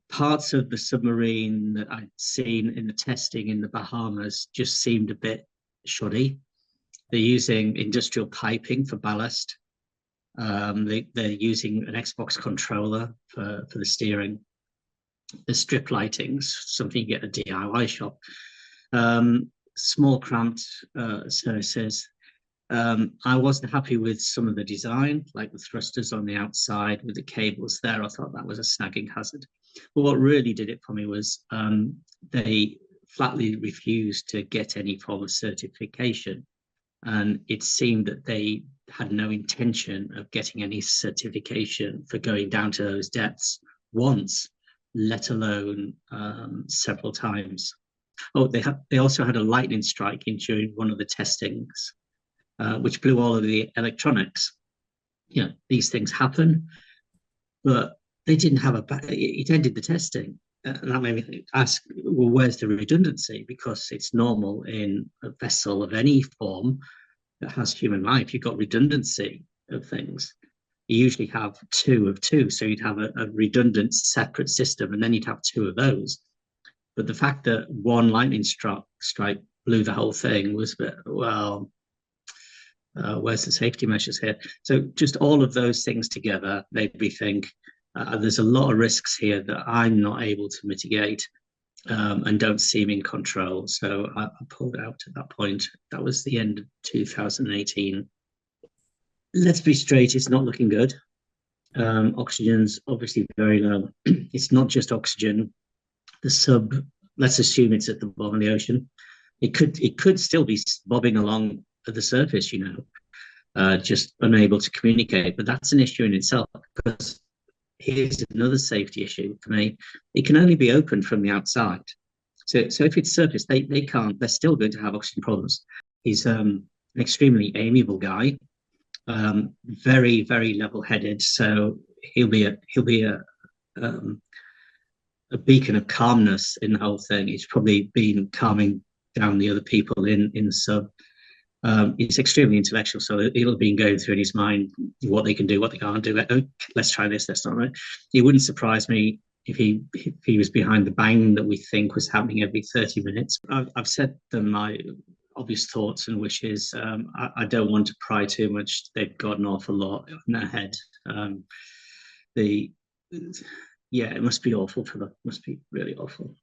Parts of the submarine that I'd seen in the testing in the Bahamas just seemed a bit shoddy. They're using industrial piping for ballast. They're using an Xbox controller for the steering. The strip lightings, something you get at a DIY shop. Small cramped surfaces. I wasn't happy with some of the design, like the thrusters on the outside with the cables there. I thought that was a snagging hazard. But what really did it for me was they flatly refused to get any form of certification. And it seemed that they had no intention of getting any certification for going down to those depths once, let alone several times. Oh, they also had a lightning strike during one of the testings, which blew all of the electronics. You know, these things happen, but they didn't have it ended the testing. And that made me ask, well, where's the redundancy? Because it's normal in a vessel of any form that has human life. You've got redundancy of things. You usually have two of two. So you'd have a redundant separate system, and then you'd have two of those. But the fact that one lightning strike blew the whole thing was, well, where's the safety measures here? So just all of those things together made me think there's a lot of risks here that I'm not able to mitigate and don't seem in control. So I pulled out at that point. That was the end of 2018. Let's be straight, it's not looking good. Oxygen's obviously very low. It's not just oxygen. The sub, let's assume it's at the bottom of the ocean. It could still be bobbing along at the surface, you know, just unable to communicate. But that's an issue in itself, because here's another safety issue for me. It can only be opened from the outside. So if it's surface, they can't. They're still going to have oxygen problems. He's an extremely amiable guy, very, very level-headed. So he'll be a beacon of calmness in the whole thing. He's probably been calming down the other people in the sub. He's extremely intellectual, so he'll have been going through in his mind what they can do, what they can't do. Like, oh, let's try this, that's not right. It wouldn't surprise me if he was behind the bang that we think was happening every 30 minutes. I've said them my obvious thoughts and wishes. I don't want to pry too much. They've got an awful lot in their head. Yeah, it must be awful for them. It must be really awful.